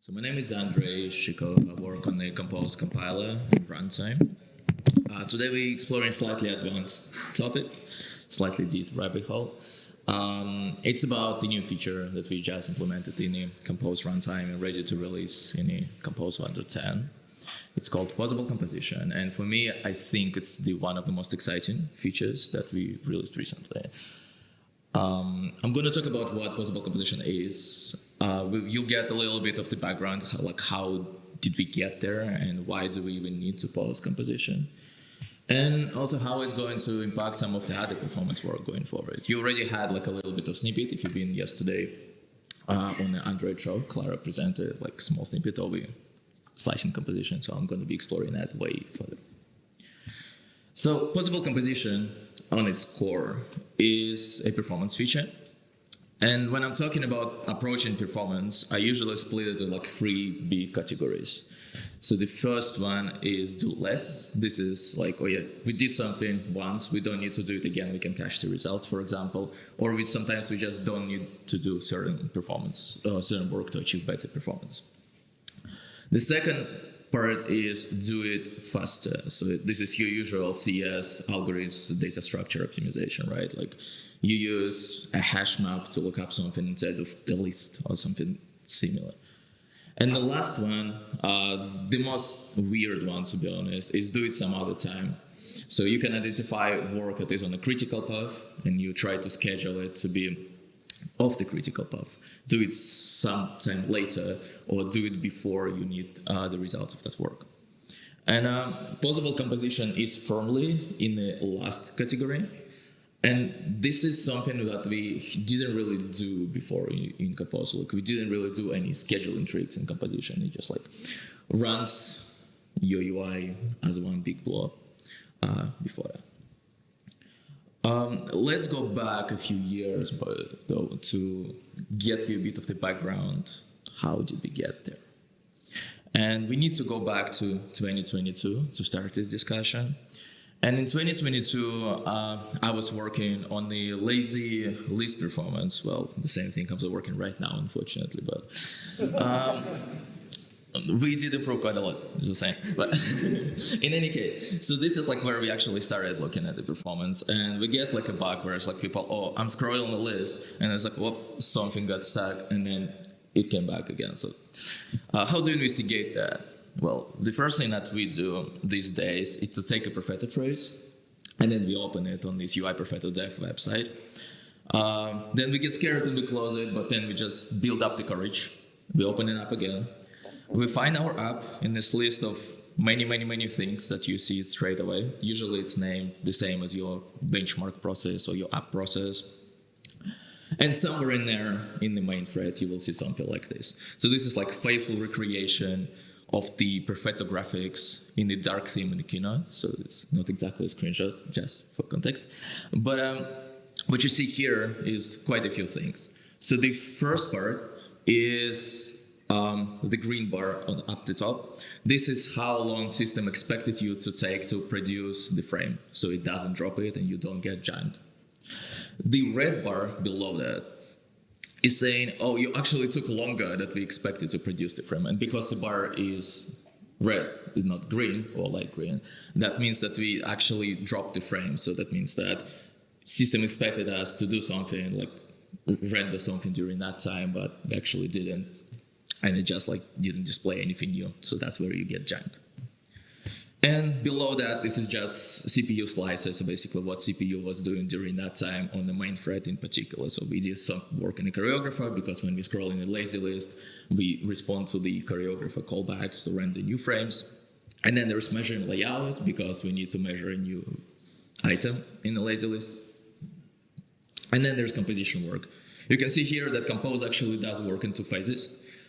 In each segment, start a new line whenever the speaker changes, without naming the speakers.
So my name is Andrei Shikov. I work on the Compose compiler, Runtime. Today we're exploring a slightly advanced topic, slightly deep rabbit hole. It's about the new feature that we just implemented in the Compose Runtime and ready to release in the Compose 110. It's called Pausable composition, and for me, I think it's one of the most exciting features that we released recently. I'm going to talk about what Pausable composition is. You'll get a little bit of the background, like how did we get there and why do we even need to pause composition. And also how it's going to impact some of the other performance work going forward. You already had like a little bit of snippet if you've been yesterday on the Android show. Clara presented like a small snippet of the slashing composition, so I'm going to be exploring that way further. So pausable composition on its core is a performance feature. And when I'm talking about approaching performance, I usually split it into like three big categories. So the first one is do less. This is like, oh yeah, we did something once, we don't need to do it again, we can cache the results, for example. Or sometimes we just don't need to do certain performance, certain work to achieve better performance. The second part is do it faster. So this is your usual CS algorithms, data structure optimization, right? Like you use a hash map to look up something instead of the list or something similar. And the last one, the most weird one to be honest, is do it some other time. So you can identify work that is on a critical path and you try to schedule it to be off the critical path. Do it sometime later or do it before you need the results of that work. And pausable composition is firmly in the last category. And this is something that we didn't really do before in Compose. Like we didn't really do any scheduling tricks in composition. It just like runs your UI as one big blob before that. Let's go back a few years though to get you a bit of the background. How did we get there? And we need to go back to 2022 to start this discussion. And in 2022, I was working on the lazy list performance. Well, the same thing comes to working right now, unfortunately, but we did improve quite a lot, it's the same. But in any case, so this is like where we actually started looking at the performance, and we get like a bug where it's like people, oh, I'm scrolling the list, and it's like, whoop, something got stuck, and then it came back again. So how do you investigate that? Well, the first thing that we do these days is to take a Perfetto trace, and then we open it on this UI Perfetto dev website. Then we get scared and we close it, but then we just build up the courage. We open it up again. We find our app in this list of many things that you see straight away. Usually it's named the same as your benchmark process or your app process. And somewhere in there, in the main thread, you will see something like this. So this is like faithful recreation of the Perfetto graphics in the dark theme in the keynote. So it's not exactly a screenshot, just for context. But what you see here is quite a few things. So the first part is the green bar up the top. This is how long system expected you to take to produce the frame. So it doesn't drop it and you don't get janked. The red bar below that is saying, oh, you actually took longer than we expected to produce the frame. And because the bar is red, is not green or light green, that means that we actually dropped the frame. So that means that system expected us to do something, like render something during that time, but we actually didn't. And it just like didn't display anything new. So that's where you get jank. And below that, this is just CPU slices, so basically what CPU was doing during that time on the main thread in particular. So we did some work in the choreographer because when we scroll in the lazy list, we respond to the choreographer callbacks to render new frames. And then there's measuring layout because we need to measure a new item in the lazy list. And then there's composition work. You can see here that Compose actually does work in two phases.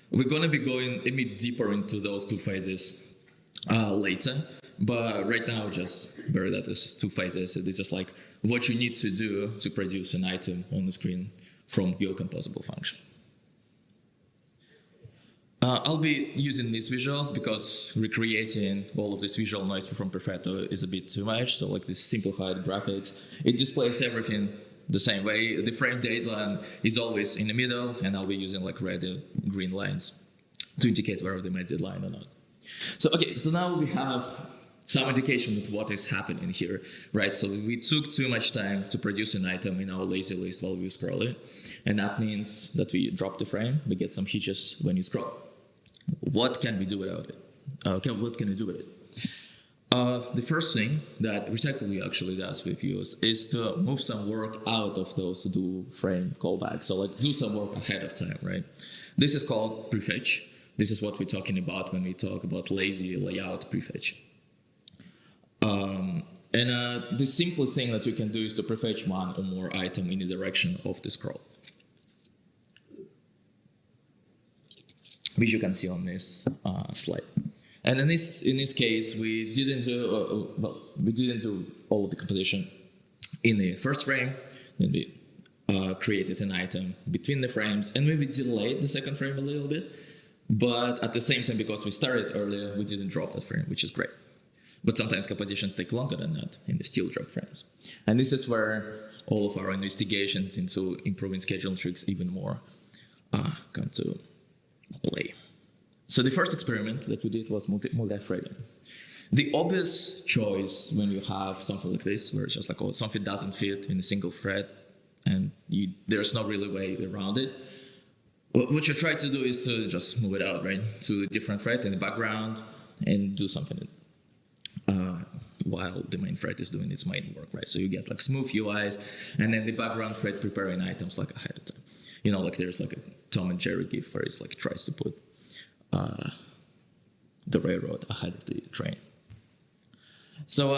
We're going to be going a bit deeper into those two phases later. But right now, just bear that as two phases. This is like what you need to do to produce an item on the screen from your composable function. I'll be using these visuals because recreating all of this visual noise from Perfetto is a bit too much. So like this simplified graphics, it displays everything the same way. The frame data is always in the middle, and I'll be using like red and green lines to indicate whether they met deadline or not. So now we have some indication of what is happening here, right? So we took too much time to produce an item in our lazy list while we scroll it, and that means that we drop the frame, we get some hitches when you scroll. What can we do without it? What can we do with it? The first thing that Restartable actually does with views is to move some work out of those do frame callbacks. So like do some work ahead of time, right? This is called prefetch. This is what we're talking about when we talk about lazy layout prefetch. The simplest thing that you can do is to prefetch one or more item in the direction of the scroll, which you can see on this slide. And in this case, we didn't do all of the composition in the first frame. Then we created an item between the frames, and maybe delayed the second frame a little bit. But at the same time, because we started earlier, we didn't drop that frame, which is great. But sometimes compositions take longer than that, and they still drop frames. And this is where all of our investigations into improving scheduling tricks even more come to play. So the first experiment that we did was multi-threading. The obvious choice when you have something like this, where it's just like, oh, something doesn't fit in a single thread, and there's no really way around it. What you try to do is to just move it out, right, to a different thread in the background and do something while the main thread is doing its main work, right? So you get like smooth UIs, and then the background thread preparing items like ahead of time. You know, like there's like a Tom and Jerry gif where it's like tries to put the railroad ahead of the train. So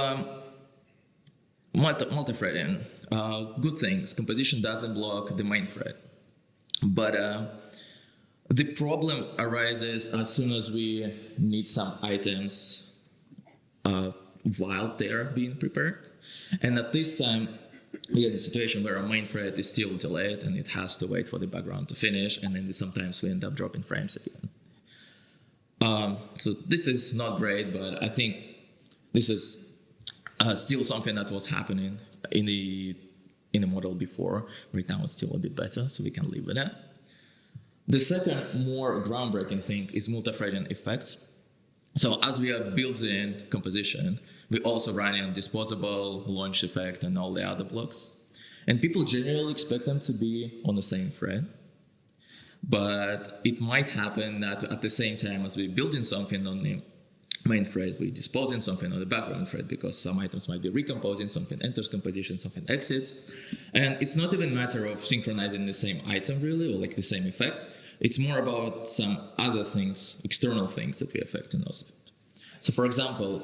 multi-threading, good things. Composition doesn't block the main thread, but the problem arises as soon as we need some items while they are being prepared. And at this time, we get a situation where our main thread is still delayed and it has to wait for the background to finish, and then sometimes we end up dropping frames again. So this is not great, but I think this is still something that was happening in the model before. Right now it's still a bit better, so we can live with that. The second more groundbreaking thing is multi-threading effects. So as we are building composition, we also run in disposable, launch effect, and all the other blocks. And people generally expect them to be on the same thread. But it might happen that at the same time as we're building something on the main thread, we're disposing something on the background thread, because some items might be recomposing, something enters composition, something exits. And it's not even a matter of synchronizing the same item really, or like the same effect. It's more about some other things, external things that we affect in those effects. So for example,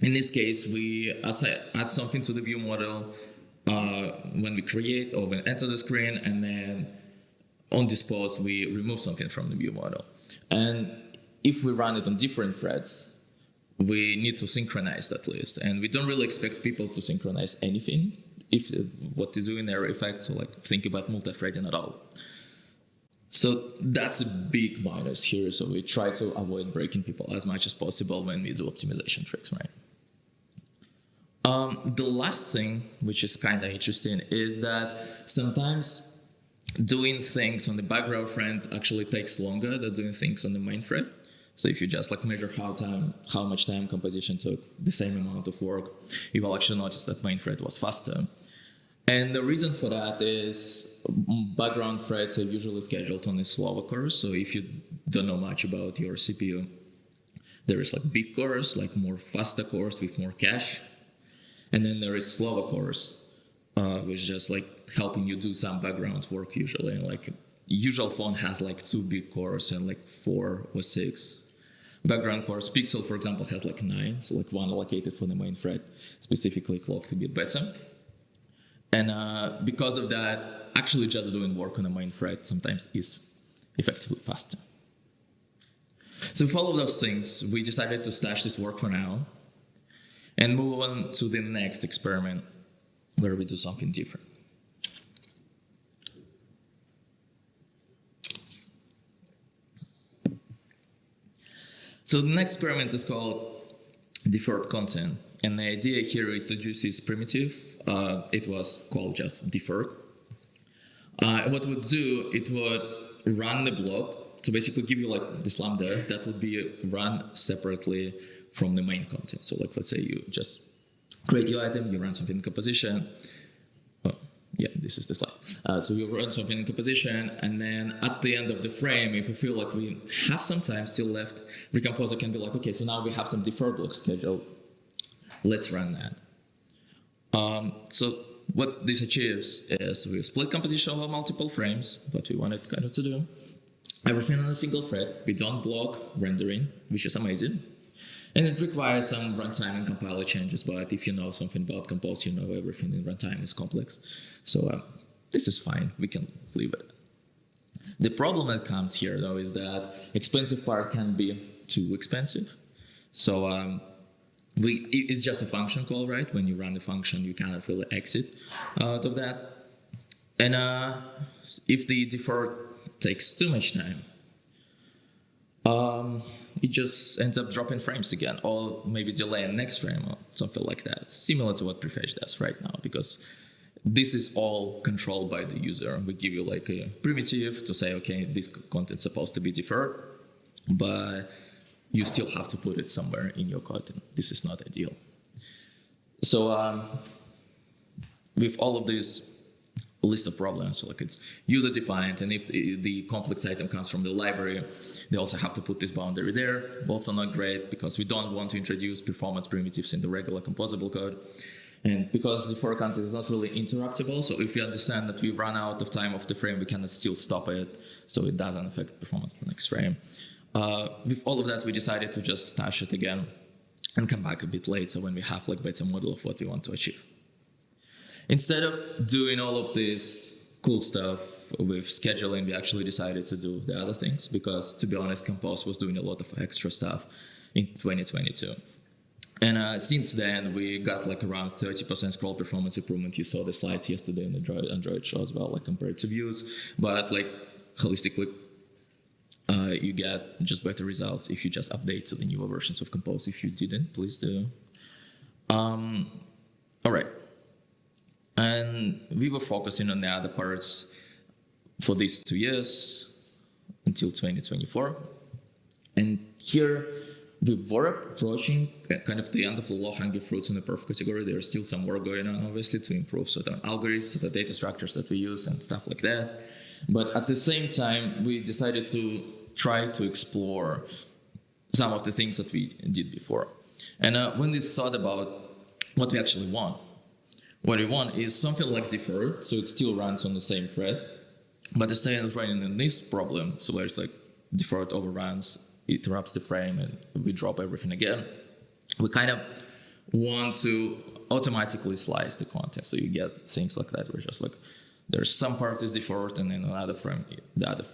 in this case, we add something to the view model when we create or when we enter the screen, and then on dispose, we remove something from the view model. And if we run it on different threads, we need to synchronize that list. And we don't really expect people to synchronize anything if what they do in their effects, so like think about multi-threading at all. So that's a big minus here. So we try to avoid breaking people as much as possible when we do optimization tricks, right? The last thing, which is kind of interesting, is that sometimes doing things on the background thread actually takes longer than doing things on the main thread. So if you just like measure how much time composition took, the same amount of work, you will actually notice that main thread was faster. And the reason for that is background threads are usually scheduled on a slower course. So if you don't know much about your CPU, there is like big cores, like more faster cores with more cache. And then there is slower cores, which is just like helping you do some background work usually. And like usual phone has like 2 big cores and like 4 or 6 background cores. Pixel, for example, has like 9, so like 1 allocated for the main thread, specifically clocked a bit better. And because of that, actually just doing work on the main thread sometimes is effectively faster. So with all of those things, we decided to stash this work for now and move on to the next experiment where we do something different. So the next experiment is called deferred content. And the idea here is to use this primitive. It was called just deferred. What it would do, it would run the block to basically give you like this lambda that would be run separately from the main content. So like, let's say you just create your item, you run something in composition. Oh, yeah, this is the slide. So you run something in composition, and then at the end of the frame, if you feel like we have some time still left, Recomposer can be like, okay, so now we have some defer block schedule. Let's run that. So what this achieves is we split composition over multiple frames, what we wanted kind of to do. Everything on a single thread. We don't block rendering, which is amazing. And it requires some runtime and compiler changes, but if you know something about Compose, you know everything in runtime is complex. So this is fine, we can leave it. The problem that comes here though is that expensive part can be too expensive. So it's just a function call, right? When you run the function, you cannot really exit out of that. And if the defer takes too much time, it just ends up dropping frames again, or maybe delaying next frame or something like that. Similar to what Prefetch does right now, because this is all controlled by the user. We give you like a primitive to say, okay, this content's supposed to be deferred, but you still have to put it somewhere in your code. This is not ideal. So with all of this list of problems, so like it's user defined, and if the complex item comes from the library, they also have to put this boundary there. Also not great, because we don't want to introduce performance primitives in the regular composable code. And because the for content is not really interruptible, so if we understand that we run out of time of the frame, we can still stop it, so it doesn't affect performance the next frame. With all of that, we decided to just stash it again and come back a bit later when we have like better model of what we want to achieve. Instead of doing all of this cool stuff with scheduling, we actually decided to do the other things, because to be honest, Compose was doing a lot of extra stuff in 2022. And since then, we got like around 30% scroll performance improvement. You saw the slides yesterday in the Android show as well, like compared to views. But like holistically, you get just better results if you just update to the newer versions of Compose. If you didn't, please do. All right. And we were focusing on the other parts for these 2 years until 2024. And here we were approaching kind of the end of the low-hanging fruits in the perf category. There's still some work going on, obviously, to improve certain algorithms, certain data structures that we use and stuff like that. But at the same time, we decided to try to explore some of the things that we did before. And when we thought about what we actually want, what we want is something like defer, so it still runs on the same thread, but instead of running in this problem, so where it's like deferred overruns, it interrupts the frame, and we drop everything again, we kind of want to automatically slice the content. So you get things like that, where just like there's some part is deferred, and then another frame, the other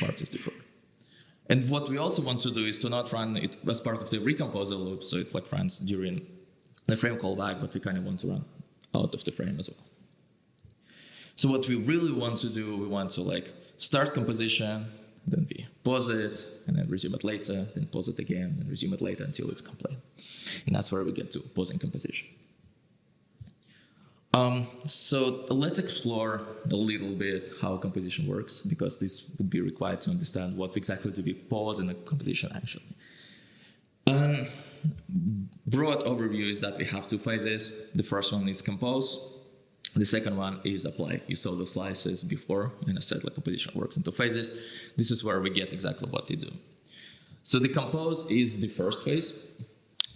part is deferred. And what we also want to do is to not run it as part of the recomposer loop, so it's like runs during the frame callback, but we kind of want to run out of the frame as well. So what we really want to do, we want to like start composition, then we pause it, and then resume it later, then pause it again, and resume it later until it's complete. And that's where we get to pausing composition. So let's explore a little bit how composition works, because this would be required to understand what exactly to be paused in a composition actually. Broad overview is that we have two phases. The first one is compose. The second one is apply. You saw the slices before, and I said like composition works in two phases. This is where we get exactly what they do. So the compose is the first phase,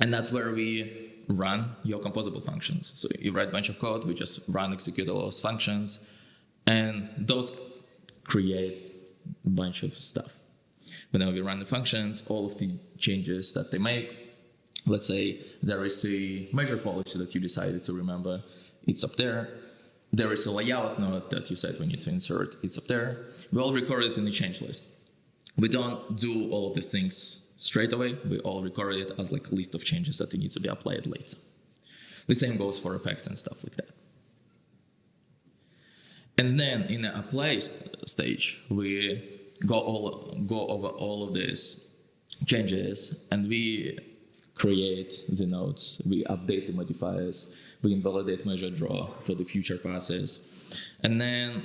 and that's where we run your composable functions. So you write a bunch of code, we just run, execute all those functions, and those create a bunch of stuff. Whenever we run the functions, all of the changes that they make, let's say there is a measure policy that you decided to remember, it's up there. There is a layout node that you said we need to insert, it's up there. We all record it in the change list. We don't do all of these things straight away. We all record it as like a list of changes that need to be applied later. The same goes for effects and stuff like that. And then in the apply stage, we go over all of these changes, and we create the nodes, we update the modifiers, we invalidate measure draw for the future passes. And then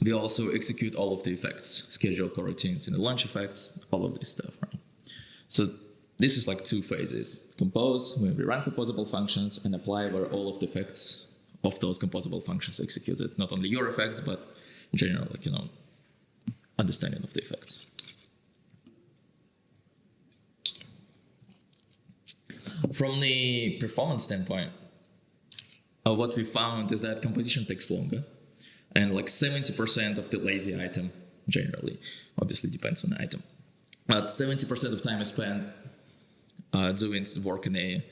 we also execute all of the effects, schedule coroutines in the launch effects, all of this stuff, right? So this is like two phases. Compose, where we run composable functions, and apply where all of the effects of those composable functions executed, not only your effects, but in general, like, understanding of the effects. From the performance standpoint, what we found is that composition takes longer, and like 70% of the lazy item, generally, obviously depends on the item, but 70% of time is spent doing work in the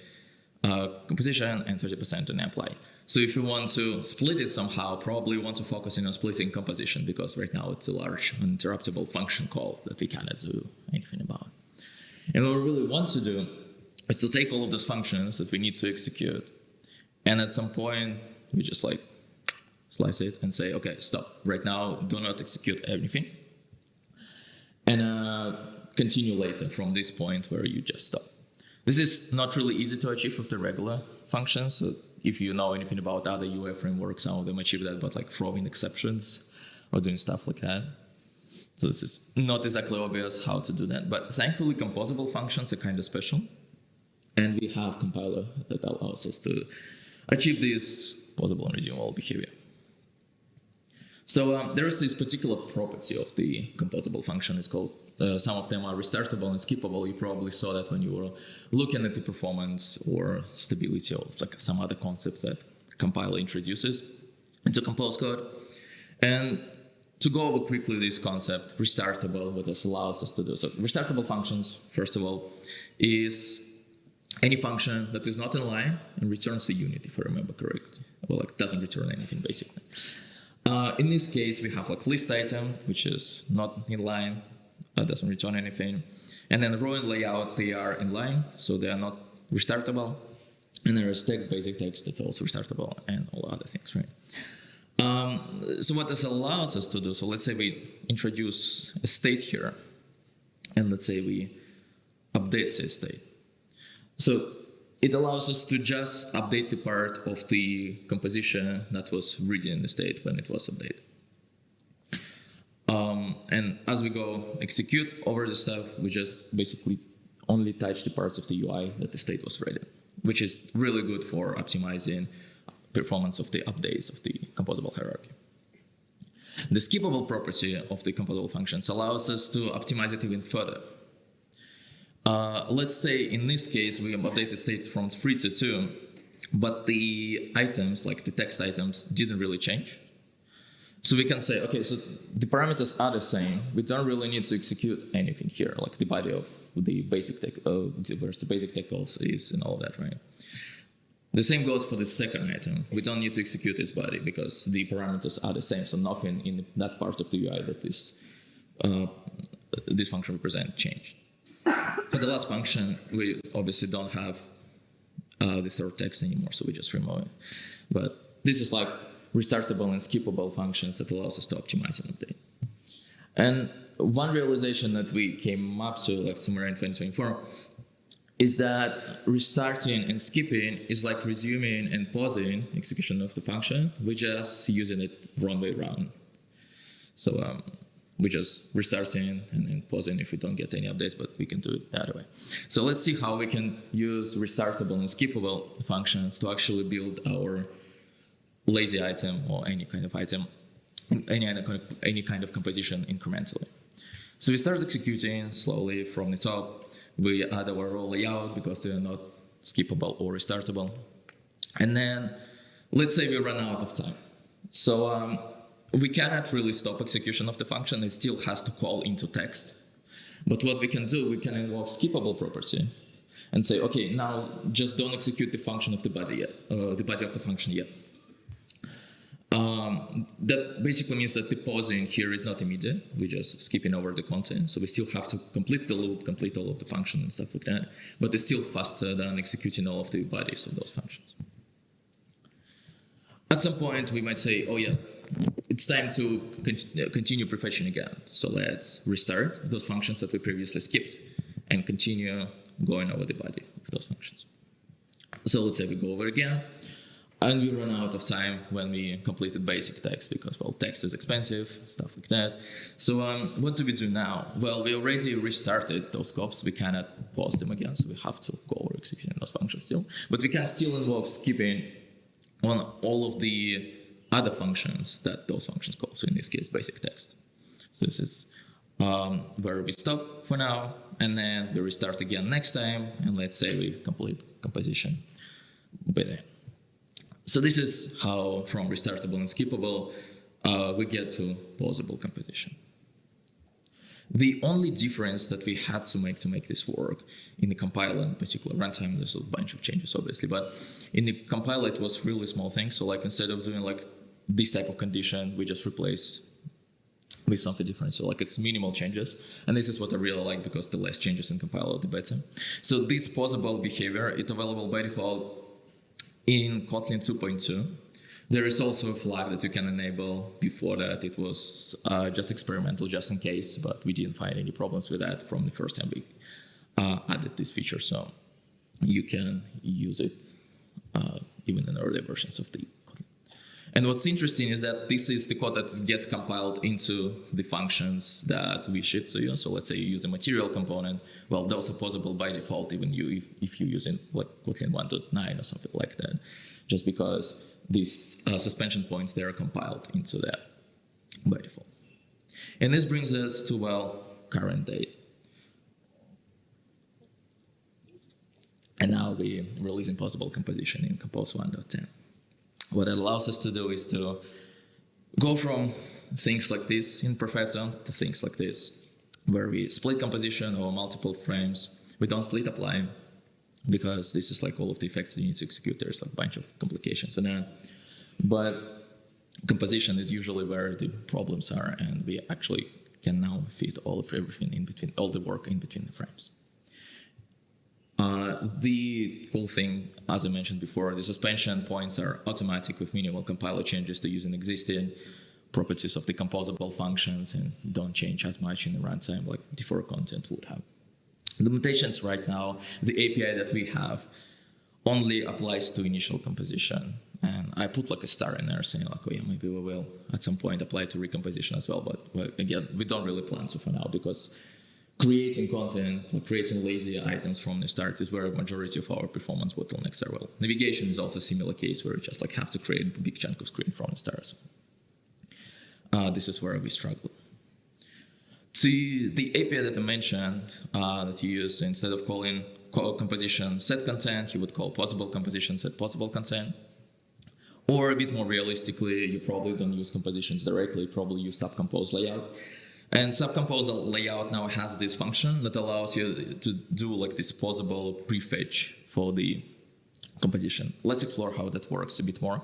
composition and 30% in apply. So if you want to split it somehow, probably want to focus on splitting composition, because right now it's a large uninterruptible function call that we cannot do anything about. And what we really want to do is to take all of those functions that we need to execute, and at some point we just like slice it and say, okay, stop. Right now, do not execute anything, and continue later from this point where you just stop. This is not really easy to achieve with the regular functions. So if you know anything about other UI frameworks, some of them achieve that, but like throwing exceptions or doing stuff like that. So this is not exactly obvious how to do that, but thankfully composable functions are kind of special. And we have compiler that allows us to achieve this pausable and resumable behavior. So there is this particular property of the composable function. It's called, some of them are restartable and skippable. You probably saw that when you were looking at the performance or stability of like some other concepts that compiler introduces into Compose code. And to go over quickly this concept, restartable, what this allows us to do. So restartable functions, first of all, is any function that is not in line and returns a unit, if I remember correctly. Well, like doesn't return anything basically. In this case, we have like list item, which is not in line, doesn't return anything. And then row and layout, they are in line, so they are not restartable. And there is text, basic text, that's also restartable, and all other things, right? So what this allows us to do, so let's say we introduce a state here, and let's say we update this state. So it allows us to just update the part of the composition that was reading in the state when it was updated. And as we go execute over the stuff, we just basically only touch the parts of the UI that the state was ready, which is really good for optimizing performance of the updates of the composable hierarchy. The skippable property of the composable functions allows us to optimize it even further. Let's say in this case we updated the state from 3 to 2, but the items, like the text items, didn't really change. So we can say, okay, so the parameters are the same. We don't really need to execute anything here, like the body of the basic text, where the basic text calls is and all that, right? The same goes for the second item. We don't need to execute its body because the parameters are the same, so nothing in that part of the UI that this function represents changed. For the last function, we obviously don't have the third text anymore, so we just remove it. But this is like restartable and skippable functions that allows us to optimize and update. And one realization that we came up to, like somewhere in 2024, is that restarting and skipping is like resuming and pausing execution of the function. We're just using it wrong way around. So we're just restarting and then pausing if we don't get any updates, but we can do it the other way. So let's see how we can use restartable and skippable functions to actually build our lazy item or any kind of item, any kind of composition incrementally. So we start executing slowly from the top. We add our row layout because they are not skippable or restartable. And then let's say we run out of time. So we cannot really stop execution of the function. It still has to call into text. But what we can do, we can invoke skippable property and say, okay, now just don't execute the function of the body yet, the body of the function yet. That basically means that the pausing here is not immediate. We're just skipping over the content. So we still have to complete the loop, complete all of the functions and stuff like that. But it's still faster than executing all of the bodies of those functions. At some point, we might say, oh yeah, it's time to continue prefetching again. So let's restart those functions that we previously skipped and continue going over the body of those functions. So let's say we go over again. And we run out of time when we completed basic text because, well, text is expensive, stuff like that. So what do we do now? Well, we already restarted those scopes. We cannot pause them again, so we have to go over executing those functions still. But we can still invoke skipping on all of the other functions that those functions call. So in this case, basic text. So this is where we stop for now, and then we restart again next time, and let's say we complete composition by then. So this is how from restartable and skippable we get to pausable composition. The only difference that we had to make this work in the compiler, in particular runtime, there's a bunch of changes obviously, but in the compiler it was really small things. So like instead of doing like this type of condition, we just replace with something different. So like it's minimal changes. And this is what I really like because the less changes in compiler, the better. So this pausable behavior, it's available by default in Kotlin 2.2. There is also a flag that you can enable. Before that, it was just experimental, just in case, but we didn't find any problems with that from the first time we added this feature. So you can use it even in earlier versions of the Kotlin. And what's interesting is that this is the code that gets compiled into the functions that we ship to you. So let's say you use the material component. Well, those are pausable by default, even if you're using like Kotlin 1.9 or something like that, just because these suspension points, they are compiled into that by default. And this brings us to, well, current date. And now we're releasing pausable composition in Compose 1.10. What it allows us to do is to go from things like this in Perfetto to things like this, where we split composition over multiple frames. We don't split apply because this is like all of the effects that you need to execute. There's like a bunch of complications in that. But composition is usually where the problems are, and we actually can now fit all of everything in between, all the work in between the frames. The cool thing, as I mentioned before, the suspension points are automatic with minimal compiler changes to using existing properties of the composable functions and don't change as much in the runtime like default content would have. The limitations right now, the API that we have only applies to initial composition. And I put like a star in there saying like, oh yeah, maybe we will at some point apply to recomposition as well. But again, we don't really plan to for now because creating content, like creating lazy items from the start is where a majority of our performance bottlenecks are. Well, navigation is also a similar case where you just like have to create a big chunk of screen from the start. So, this is where we struggle. To the API that I mentioned that you use, instead of calling composition set content, you would call pausable composition set pausable content. Or a bit more realistically, you probably don't use compositions directly, you probably use subcompose layout. And subcompose layout now has this function that allows you to do like this pausable prefetch for the composition. Let's explore how that works a bit more.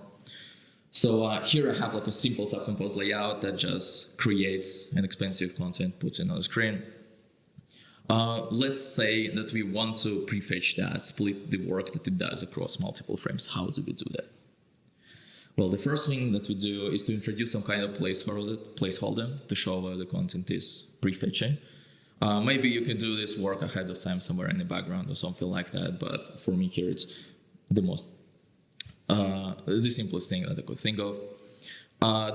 So here I have like a simple subcompose layout that just creates an expensive content, puts it on the screen. Let's say that we want to prefetch that, split the work that it does across multiple frames. How do we do that? Well, the first thing that we do is to introduce some kind of placeholder to show where the content is prefetching. Maybe you can do this work ahead of time somewhere in the background or something like that, but for me here it's the simplest thing that I could think of.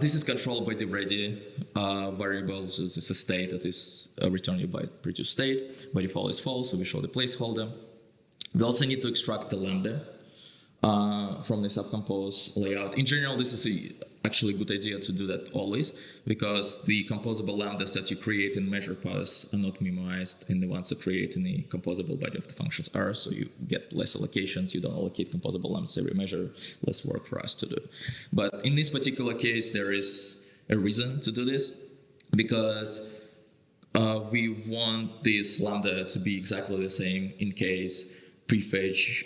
This is controlled by the ready variables. This is a state that is returned by previous state. By default is false, so we show the placeholder. We also need to extract the lambda from the subcompose layout. In general, this is actually a good idea to do that always, because the composable lambdas that you create in measure paths are not memoized, and the ones that create in the composable body of the functions are, so you get less allocations, you don't allocate composable lambdas every measure, less work for us to do. But in this particular case, there is a reason to do this, because we want this lambda to be exactly the same in case prefetch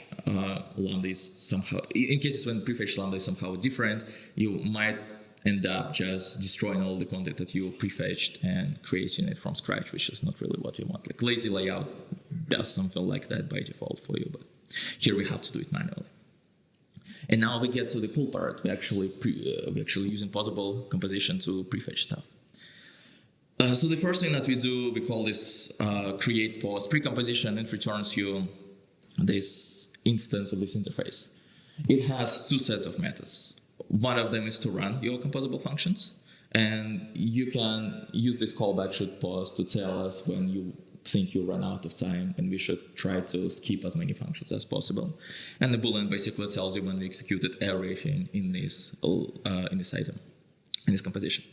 lambda is somehow, in cases when prefetch lambda is somehow different, you might end up just destroying all the content that you prefetched and creating it from scratch, which is not really what you want. Like lazy layout does something like that by default for you, but here we have to do it manually. And now we get to the cool part. We actually using pausable composition to prefetch stuff. So the first thing that we do, we call this create pause precomposition. It returns you this instance of this interface. It has two sets of methods. One of them is to run your composable functions, and you can use this callback should pause to tell us when you think you run out of time and we should try to skip as many functions as possible. And the boolean basically tells you when we executed everything in this item, in this composition.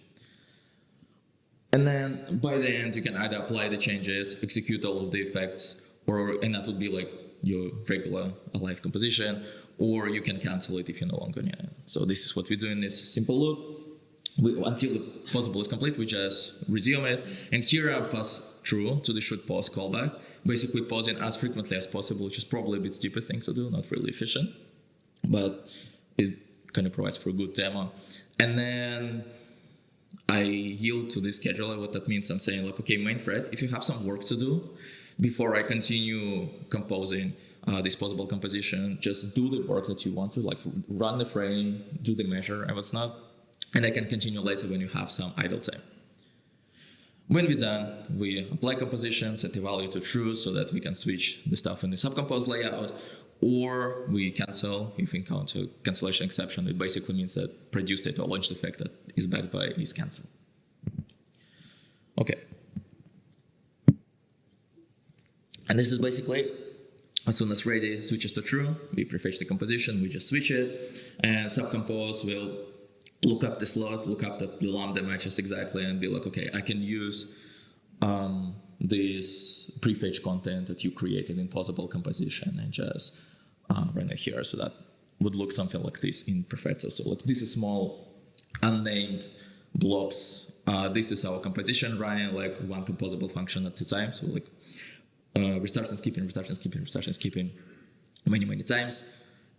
And then by the end, you can either apply the changes, execute all of the effects, and that would be like your regular alive composition, or you can cancel it if you no longer need it. So this is what we do in this simple loop. Until the Pausable is complete, we just resume it. And here I pass true to the should pause callback, basically pausing as frequently as possible, which is probably a bit stupid thing to do, not really efficient, but it kind of provides for a good demo. And then I yield to the scheduler. What that means, I'm saying like, okay, main thread, if you have some work to do before I continue composing this Pausable composition, just do the work that you want to, like run the frame, do the measure and what's not, and I can continue later when you have some idle time. When we're done, we apply composition, set the value to true so that we can switch the stuff in the subcompose layout, or we cancel if we encounter cancellation exception. It basically means that produce state or launch effect that is backed by is cancel. Okay. And this is basically, as soon as ready switches to true, we prefetch the composition, we just switch it, and subcompose will look up the slot, look up that the lambda matches exactly, and be like, okay, I can use this prefetch content that you created in Pausable composition and just run it here. So that would look something like this in Perfetto. So like this is small unnamed blobs. This is our composition running like one composable function at a time. So like restart and skipping, restart and skipping, restart and skipping many, many times.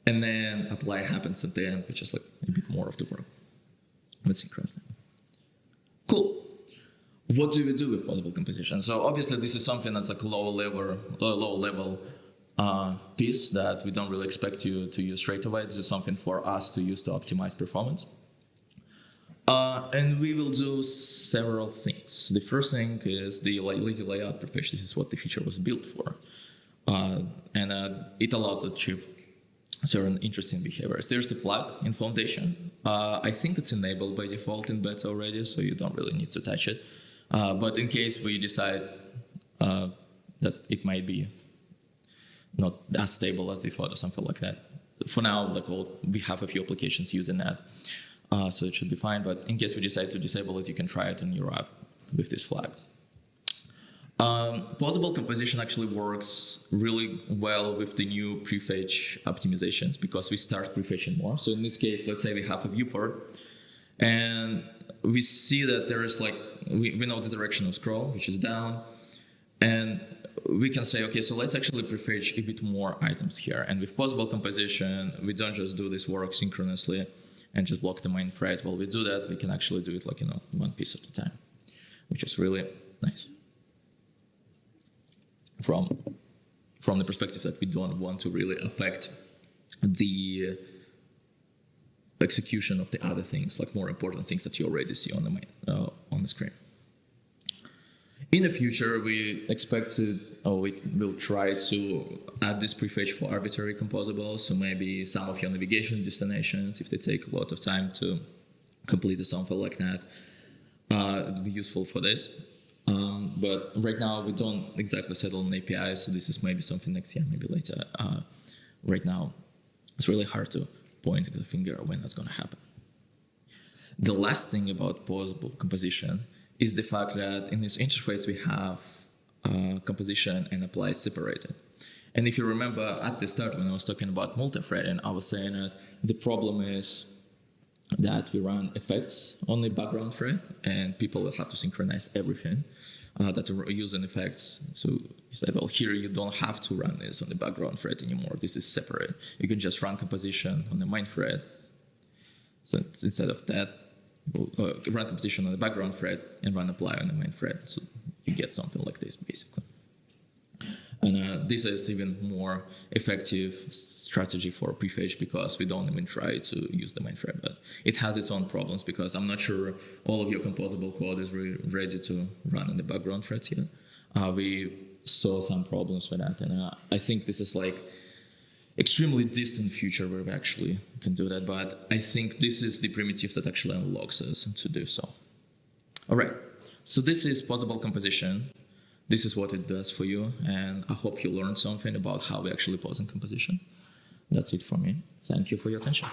And then apply happens at the end, which is like a bit more of the work. With synchronous. Cool. What do we do with Pausable composition? So obviously this is something that's like a low level piece that we don't really expect you to use straight away. This is something for us to use to optimize performance. And we will do several things. The first thing is the lazy layout prefetch. This is what the feature was built for. And it allows us to achieve certain interesting behaviors. There's the flag in Foundation. I think it's enabled by default in beta already, so you don't really need to touch it. But in case we decide that it might be not as stable as they thought or something like that, for now, like we have a few applications using that, so it should be fine. But in case we decide to disable it, you can try it on your app with this flag. Pausable composition actually works really well with the new prefetch optimizations because we start prefetching more. So in this case, let's say we have a viewport and we see that there is like, we know the direction of scroll, which is down. And we can say, okay, so let's actually prefetch a bit more items here. And with Pausable composition, we don't just do this work synchronously and just block the main thread. While we do that, we can actually do it like, one piece at a time, which is really nice. From the perspective that we don't want to really affect the execution of the other things, like more important things that you already see on the screen. In the future, we expect to, we will try to add this prefetch for arbitrary composables. So maybe some of your navigation destinations, if they take a lot of time to complete something like that, it would be useful for this. But right now we don't exactly settle on APIs, so this is maybe something next year, maybe later. Right now, it's really hard to point the finger when that's going to happen. The last thing about Pausable composition is the fact that in this interface we have composition and apply separated. And if you remember at the start when I was talking about multi-threading, I was saying that the problem is that we run effects on the background thread and people will have to synchronize everything that are using effects. So you said, well, here you don't have to run this on the background thread anymore. This is separate. You can just run composition on the main thread. So instead of that, run composition on the background thread and run apply on the main thread. So you get something like this, basically. And this is even more effective strategy for prefetch because we don't even try to use the main thread. But it has its own problems because I'm not sure all of your composable code is really ready to run on the background threads here. We saw some problems with that. And I think this is like extremely distant future where we actually can do that. But I think this is the primitive that actually unlocks us to do so. All right. So this is Pausable composition. This is what it does for you. And I hope you learned something about how we actually pause in composition. That's it for me. Thank you for your attention.